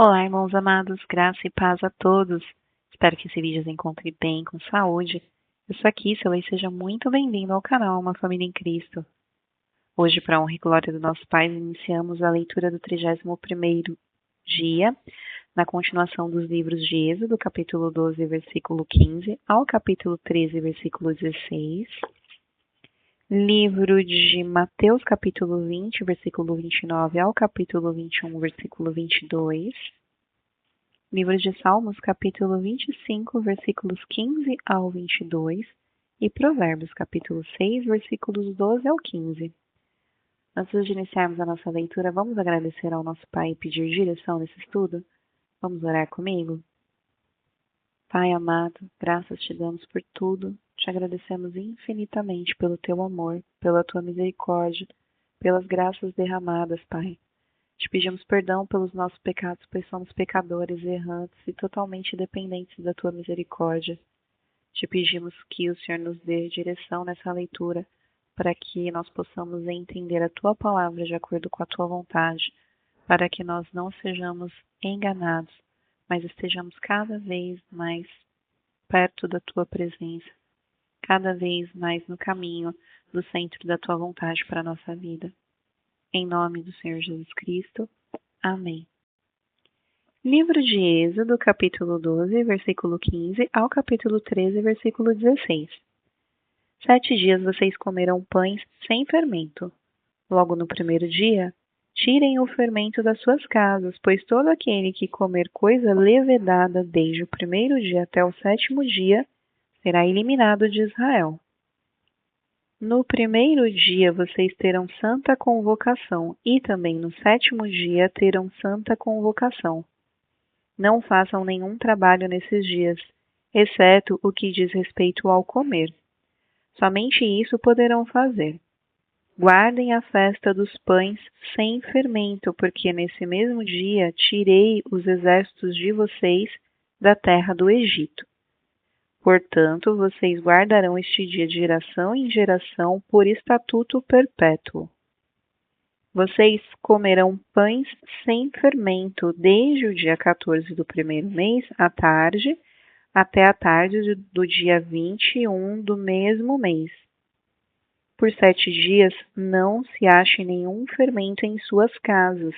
Olá, irmãos amados, graça e paz a todos. Espero que esse vídeo os encontre bem, com saúde. Eu sou a Kissel e seja muito bem-vindo ao canal Uma Família em Cristo. Hoje, para a honra e glória do nosso Pai, iniciamos a leitura do 31º dia, na continuação dos livros de Êxodo, capítulo 12, versículo 15, ao capítulo 13, versículo 16. Livro de Mateus, capítulo 20, versículo 29 ao capítulo 21, versículo 22. Livro de Salmos, capítulo 25, versículos 15 ao 22 e Provérbios, capítulo 6, versículos 12 ao 15. Antes de iniciarmos a nossa leitura, vamos agradecer ao nosso Pai e pedir direção nesse estudo? Vamos orar comigo? Pai amado, graças te damos por tudo, te agradecemos infinitamente pelo teu amor, pela tua misericórdia, pelas graças derramadas, Pai. Te pedimos perdão pelos nossos pecados, pois somos pecadores, errantes e totalmente dependentes da tua misericórdia. Te pedimos que o Senhor nos dê direção nessa leitura, para que nós possamos entender a tua palavra de acordo com a tua vontade, para que nós não sejamos enganados, mas estejamos cada vez mais perto da tua presença, cada vez mais no caminho do centro da tua vontade para a nossa vida. Em nome do Senhor Jesus Cristo. Amém. Livro de Êxodo, capítulo 12, versículo 15 ao capítulo 13, versículo 16. 7 dias vocês comerão pães sem fermento. Logo no primeiro dia, tirem o fermento das suas casas, pois todo aquele que comer coisa levedada desde o primeiro dia até o 7º dia será eliminado de Israel. No primeiro dia vocês terão santa convocação, e também no 7º dia terão santa convocação. Não façam nenhum trabalho nesses dias, exceto o que diz respeito ao comer. Somente isso poderão fazer. Guardem a festa dos pães sem fermento, porque nesse mesmo dia tirei os exércitos de vocês da terra do Egito. Portanto, vocês guardarão este dia de geração em geração por estatuto perpétuo. Vocês comerão pães sem fermento desde o dia 14 do primeiro mês à tarde até a tarde do dia 21 do mesmo mês. Por 7 dias não se ache nenhum fermento em suas casas,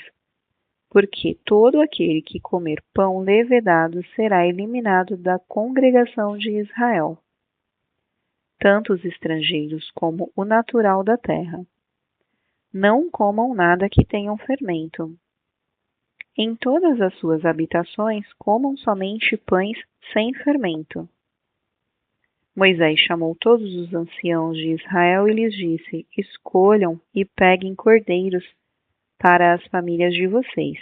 porque todo aquele que comer pão levedado será eliminado da congregação de Israel, tanto os estrangeiros como o natural da terra. Não comam nada que tenha fermento. Em todas as suas habitações comam somente pães sem fermento. Moisés chamou todos os anciãos de Israel e lhes disse: escolham e peguem cordeiros para as famílias de vocês,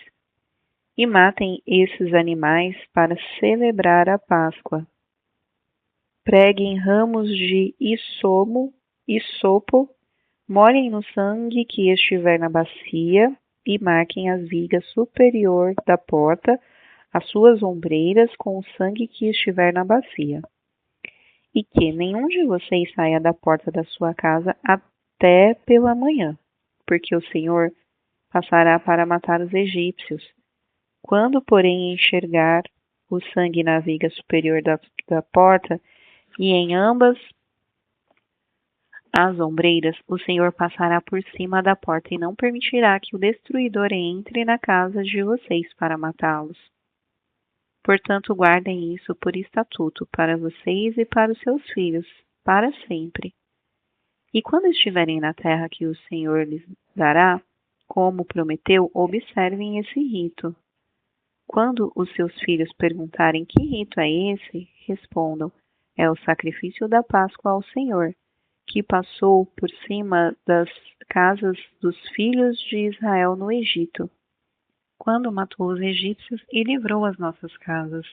e matem esses animais para celebrar a Páscoa. Preguem ramos de isopo, molhem no sangue que estiver na bacia e marquem as vigas superior da porta, as suas ombreiras com o sangue que estiver na bacia. E que nenhum de vocês saia da porta da sua casa até pela manhã, porque o Senhor passará para matar os egípcios. Quando, porém, enxergar o sangue na viga superior da porta e em ambas as ombreiras, o Senhor passará por cima da porta e não permitirá que o destruidor entre na casa de vocês para matá-los. Portanto, guardem isso por estatuto para vocês e para os seus filhos, para sempre. E quando estiverem na terra que o Senhor lhes dará, como prometeu, observem esse rito. Quando os seus filhos perguntarem que rito é esse, respondam: é o sacrifício da Páscoa ao Senhor, que passou por cima das casas dos filhos de Israel no Egito, quando matou os egípcios e livrou as nossas casas.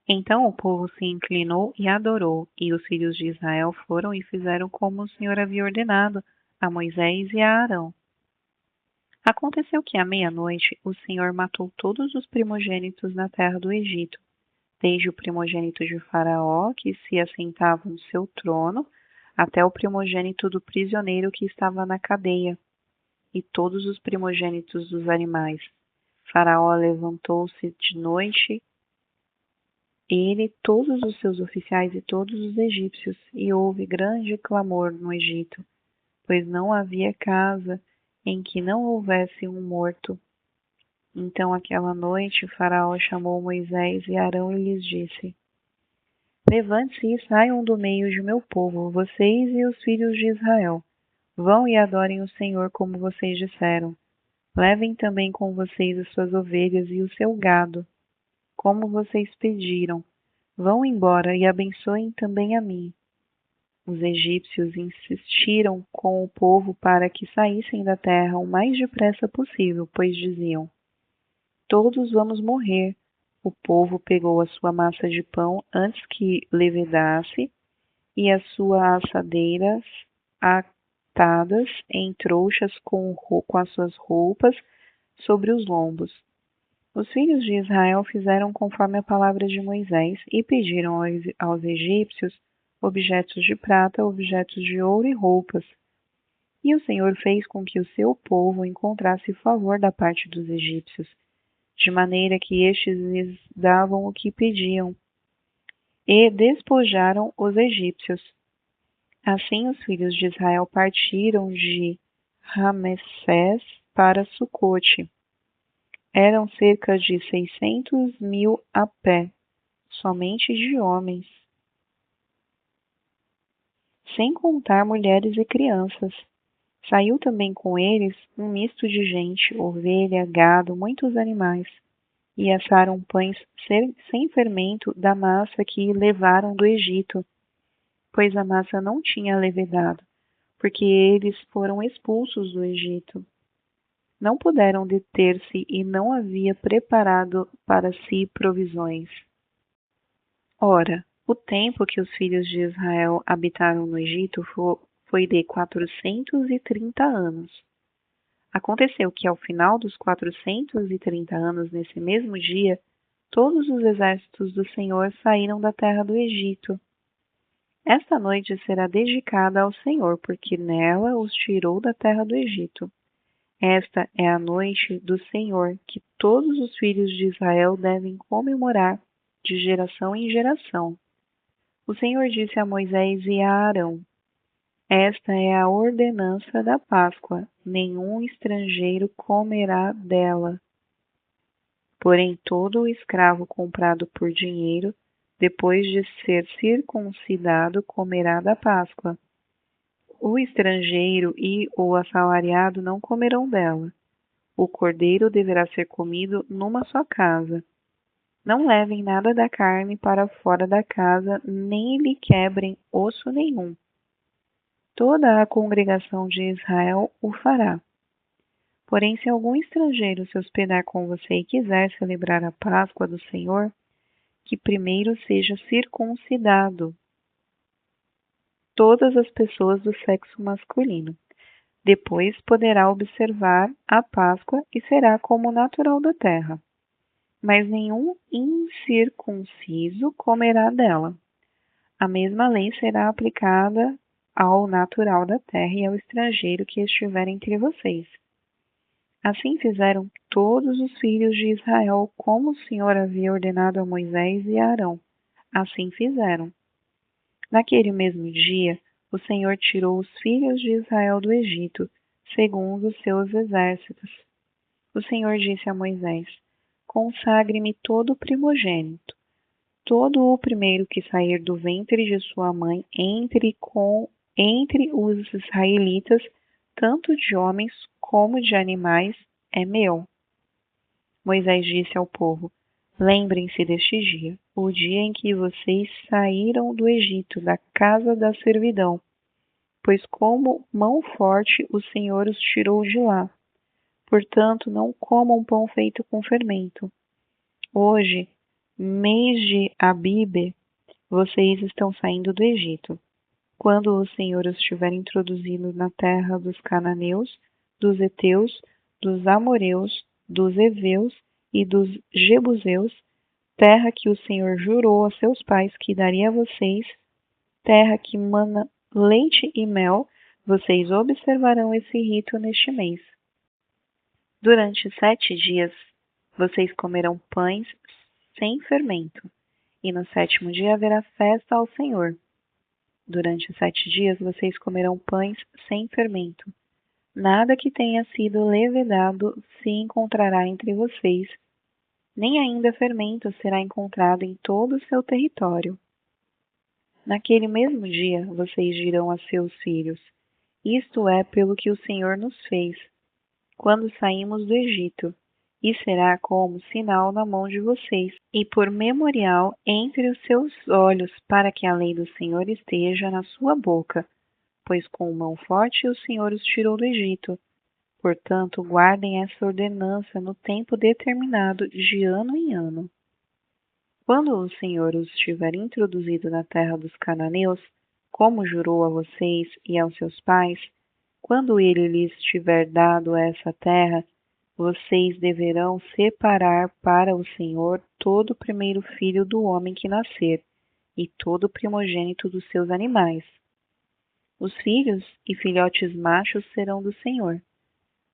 Então o povo se inclinou e adorou, e os filhos de Israel foram e fizeram como o Senhor havia ordenado a Moisés e a Arão. Aconteceu que à meia-noite o Senhor matou todos os primogênitos na terra do Egito, desde o primogênito de Faraó, que se assentava no seu trono, até o primogênito do prisioneiro que estava na cadeia, e todos os primogênitos dos animais, Faraó levantou-se de noite, ele, todos os seus oficiais e todos os egípcios, e houve grande clamor no Egito, pois não havia casa em que não houvesse um morto. Então aquela noite Faraó chamou Moisés e Arão e lhes disse: Levante-se e saiam do meio de meu povo, vocês e os filhos de Israel. Vão e adorem o Senhor como vocês disseram. Levem também com vocês as suas ovelhas e o seu gado, como vocês pediram. Vão embora e abençoem também a mim. Os egípcios insistiram com o povo para que saíssem da terra o mais depressa possível, pois diziam: Todos vamos morrer. O povo pegou a sua massa de pão antes que levedasse e as suas assadeiras atadas em trouxas com as suas roupas sobre os lombos. Os filhos de Israel fizeram conforme a palavra de Moisés e pediram aos egípcios objetos de prata, objetos de ouro e roupas. E o Senhor fez com que o seu povo encontrasse favor da parte dos egípcios, de maneira que estes lhes davam o que pediam, e despojaram os egípcios. Assim os filhos de Israel partiram de Ramessés para Sucote. Eram cerca de 600.000 a pé, somente de homens, sem contar mulheres e crianças. Saiu também com eles um misto de gente, ovelha, gado, muitos animais, e assaram pães sem fermento da massa que levaram do Egito, pois a massa não tinha levedado, porque eles foram expulsos do Egito. Não puderam deter-se e não havia preparado para si provisões. Ora, o tempo que os filhos de Israel habitaram no Egito foi de 430 anos. Aconteceu que ao final dos 430 anos, nesse mesmo dia, todos os exércitos do Senhor saíram da terra do Egito. Esta noite será dedicada ao Senhor, porque nela os tirou da terra do Egito. Esta é a noite do Senhor, que todos os filhos de Israel devem comemorar de geração em geração. O Senhor disse a Moisés e a Arão: Esta é a ordenança da Páscoa, nenhum estrangeiro comerá dela. Porém, todo o escravo comprado por dinheiro, depois de ser circuncidado, comerá da Páscoa. O estrangeiro e o assalariado não comerão dela. O cordeiro deverá ser comido numa só casa. Não levem nada da carne para fora da casa, nem lhe quebrem osso nenhum. Toda a congregação de Israel o fará. Porém, se algum estrangeiro se hospedar com você e quiser celebrar a Páscoa do Senhor, que primeiro seja circuncidado todas as pessoas do sexo masculino. Depois poderá observar a Páscoa e será como natural da terra. Mas nenhum incircunciso comerá dela. A mesma lei será aplicada ao natural da terra e ao estrangeiro que estiver entre vocês. Assim fizeram todos os filhos de Israel, como o Senhor havia ordenado a Moisés e a Arão. Assim fizeram. Naquele mesmo dia, o Senhor tirou os filhos de Israel do Egito, segundo os seus exércitos. O Senhor disse a Moisés: Consagre-me todo o primogênito, todo o primeiro que sair do ventre de sua mãe entre os israelitas, tanto de homens como de animais, é meu. Moisés disse ao povo: Lembrem-se deste dia, o dia em que vocês saíram do Egito, da casa da servidão, pois como mão forte o Senhor os tirou de lá. Portanto, não comam pão feito com fermento. Hoje, mês de Abibe, vocês estão saindo do Egito. Quando o Senhor os tiver introduzido na terra dos cananeus, dos heteus, dos amoreus, dos heveus e dos jebuseus, terra que o Senhor jurou a seus pais que daria a vocês, terra que mana leite e mel, vocês observarão esse rito neste mês. Durante 7 dias, vocês comerão pães sem fermento, e no 7º dia haverá festa ao Senhor. Durante os 7 dias vocês comerão pães sem fermento. Nada que tenha sido levedado se encontrará entre vocês, nem ainda fermento será encontrado em todo o seu território. Naquele mesmo dia vocês dirão a seus filhos: isto é pelo que o Senhor nos fez, quando saímos do Egito, e será como sinal na mão de vocês, e por memorial entre os seus olhos, para que a lei do Senhor esteja na sua boca, pois com mão forte o Senhor os tirou do Egito. Portanto, guardem essa ordenança no tempo determinado, de ano em ano. Quando o Senhor os tiver introduzido na terra dos cananeus, como jurou a vocês e aos seus pais, quando ele lhes tiver dado essa terra, vocês deverão separar para o Senhor todo o primeiro filho do homem que nascer, e todo o primogênito dos seus animais. Os filhos e filhotes machos serão do Senhor.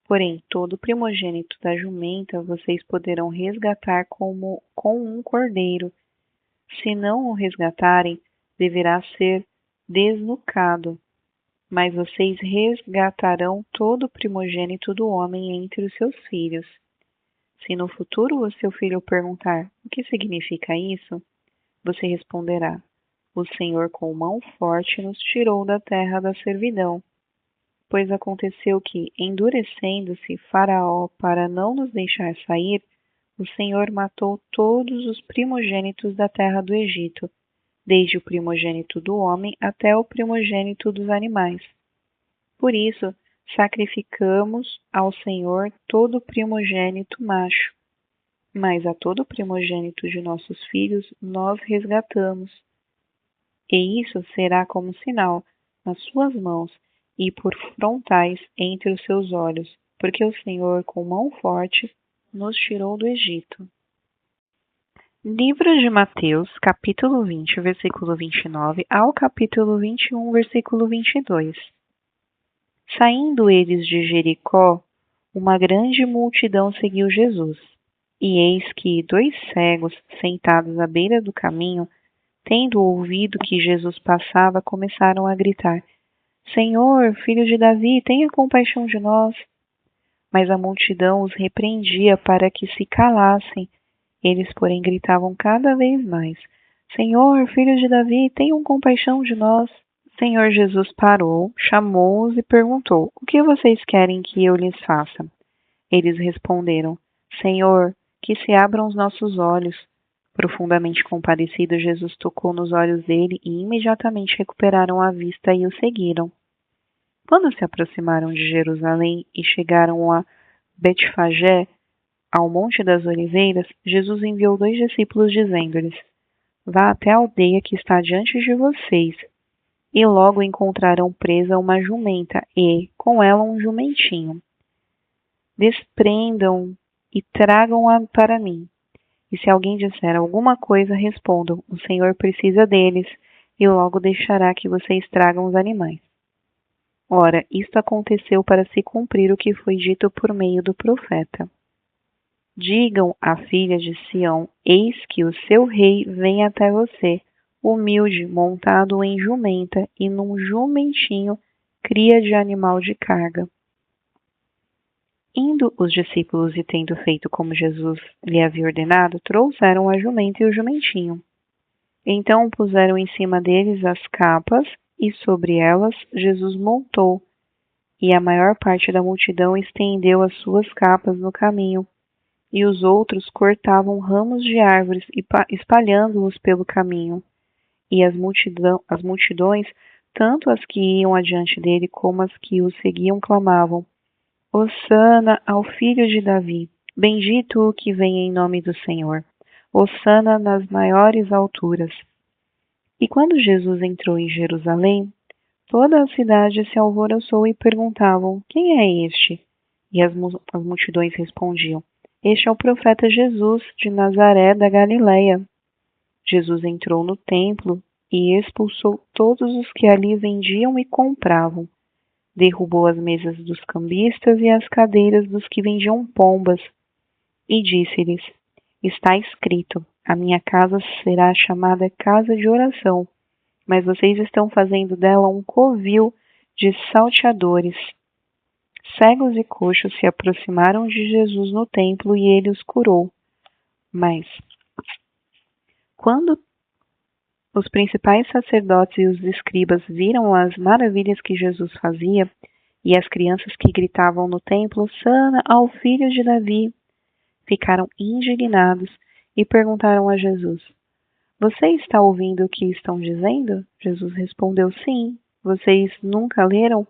Porém, todo o primogênito da jumenta vocês poderão resgatar com um cordeiro. Se não o resgatarem, deverá ser desnucado. Mas vocês resgatarão todo o primogênito do homem entre os seus filhos. Se no futuro o seu filho perguntar: o que significa isso? Você responderá: o Senhor com mão forte nos tirou da terra da servidão. Pois aconteceu que, endurecendo-se Faraó para não nos deixar sair, o Senhor matou todos os primogênitos da terra do Egito, desde o primogênito do homem até o primogênito dos animais. Por isso, sacrificamos ao Senhor todo o primogênito macho, mas a todo o primogênito de nossos filhos nós resgatamos. E isso será como sinal nas suas mãos e por frontais entre os seus olhos, porque o Senhor, com mão forte, nos tirou do Egito. Livro de Mateus, capítulo 20, versículo 29 ao capítulo 21, versículo 22. Saindo eles de Jericó, uma grande multidão seguiu Jesus. E eis que 2 cegos, sentados à beira do caminho, tendo ouvido que Jesus passava, começaram a gritar: Senhor, filho de Davi, tenha compaixão de nós. Mas a multidão os repreendia para que se calassem. Eles, porém, gritavam cada vez mais: Senhor, filho de Davi, tenha compaixão de nós. O Senhor Jesus parou, chamou-os e perguntou: o que vocês querem que eu lhes faça? Eles responderam: Senhor, que se abram os nossos olhos. Profundamente compadecido, Jesus tocou nos olhos dele e imediatamente recuperaram a vista e o seguiram. Quando se aproximaram de Jerusalém e chegaram a Betfagé, ao Monte das Oliveiras, Jesus enviou 2 discípulos, dizendo-lhes: Vá até a aldeia que está diante de vocês, e logo encontrarão presa uma jumenta e, com ela, um jumentinho. Desprendam e tragam-a para mim. E se alguém disser alguma coisa, respondam: o Senhor precisa deles, e logo deixará que vocês tragam os animais. Ora, isto aconteceu para se cumprir o que foi dito por meio do profeta. Digam à filha de Sião: eis que o seu rei vem até você, humilde, montado em jumenta e num jumentinho, cria de animal de carga. Indo os discípulos e tendo feito como Jesus lhe havia ordenado, trouxeram a jumenta e o jumentinho. Então puseram em cima deles as capas, e sobre elas Jesus montou, e a maior parte da multidão estendeu as suas capas no caminho, e os outros cortavam ramos de árvores, espalhando-os pelo caminho. E as multidões, tanto as que iam adiante dele como as que o seguiam, clamavam: Hosana ao filho de Davi, bendito o que vem em nome do Senhor, Hosana nas maiores alturas. E quando Jesus entrou em Jerusalém, toda a cidade se alvoroçou e perguntavam: quem é este? E as multidões respondiam: este é o profeta Jesus, de Nazaré da Galileia. Jesus entrou no templo e expulsou todos os que ali vendiam e compravam. Derrubou as mesas dos cambistas e as cadeiras dos que vendiam pombas, E disse-lhes: Está escrito: a minha casa será chamada casa de oração, mas vocês estão fazendo dela um covil de salteadores. Cegos e coxos se aproximaram de Jesus no templo e ele os curou. Mas, quando os principais sacerdotes e os escribas viram as maravilhas que Jesus fazia, e as crianças que gritavam no templo, Sana ao filho de Davi, ficaram indignados e perguntaram a Jesus: Você está ouvindo o que estão dizendo? Jesus respondeu: Sim. Vocês nunca leram?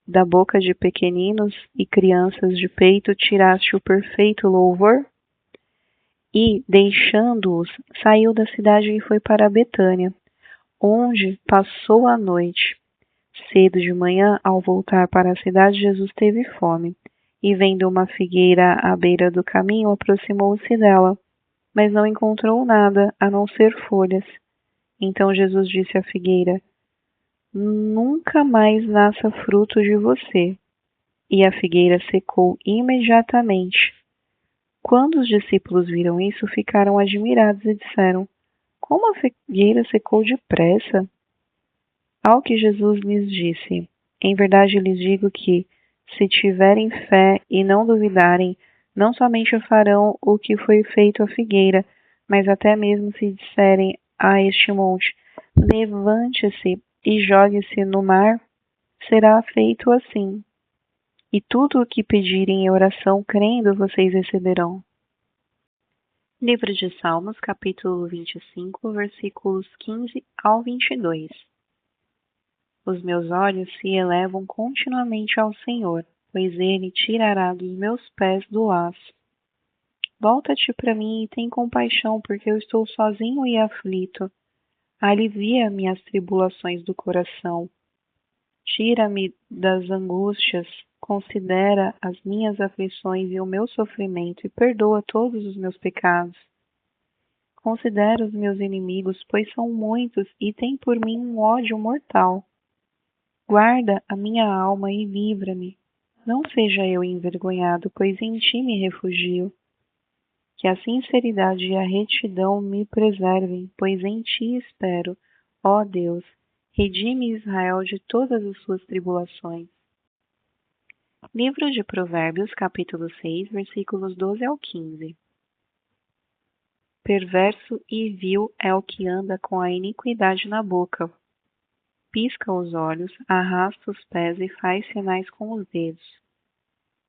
Da boca de pequeninos e crianças de peito tiraste o perfeito louvor? E, deixando-os, saiu da cidade e foi para Betânia, onde passou a noite. Cedo de manhã, ao voltar para a cidade, Jesus teve fome. E vendo uma figueira à beira do caminho, aproximou-se dela, mas não encontrou nada a não ser folhas. Então Jesus disse à figueira: Nunca mais nasça fruto de você. E a figueira secou imediatamente. Quando os discípulos viram isso, ficaram admirados e disseram: Como a figueira secou depressa? Ao que Jesus lhes disse: Em verdade lhes digo que, se tiverem fé e não duvidarem, não somente farão o que foi feito à figueira, mas até mesmo se disserem a este monte: Levante-se e jogue-se no mar, será feito assim. E tudo o que pedirem em oração, crendo, vocês receberão. Livro de Salmos, capítulo 25, versículos 15 ao 22. Os meus olhos se elevam continuamente ao Senhor, pois Ele tirará dos meus pés do laço. Volta-te para mim e tem compaixão, porque eu estou sozinho e aflito. Alivia-me as tribulações do coração. Tira-me das angústias, considera as minhas aflições e o meu sofrimento e perdoa todos os meus pecados. Considera os meus inimigos, pois são muitos e tem por mim um ódio mortal. Guarda a minha alma e livra-me. Não seja eu envergonhado, pois em ti me refugio. Que a sinceridade e a retidão me preservem, pois em ti espero, ó Deus. Redime Israel de todas as suas tribulações. Livro de Provérbios, capítulo 6, versículos 12 ao 15. Perverso e vil é o que anda com a iniquidade na boca. Pisca os olhos, arrasta os pés e faz sinais com os dedos.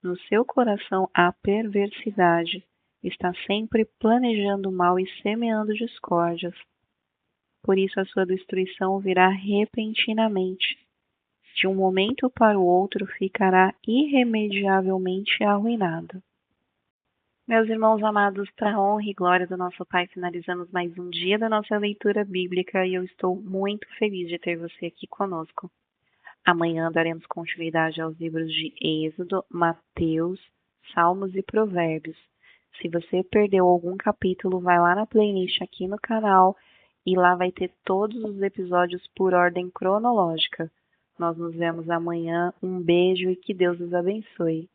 No seu coração há perversidade, está sempre planejando mal e semeando discórdias. Por isso a sua destruição virá repentinamente. De um momento para o outro ficará irremediavelmente arruinado. Meus irmãos amados, para a honra e glória do nosso Pai, finalizamos mais um dia da nossa leitura bíblica e eu estou muito feliz de ter você aqui conosco. Amanhã daremos continuidade aos livros de Êxodo, Mateus, Salmos e Provérbios. Se você perdeu algum capítulo, vai lá na playlist aqui no canal e lá vai ter todos os episódios por ordem cronológica. Nós nos vemos amanhã. Um beijo e que Deus os abençoe.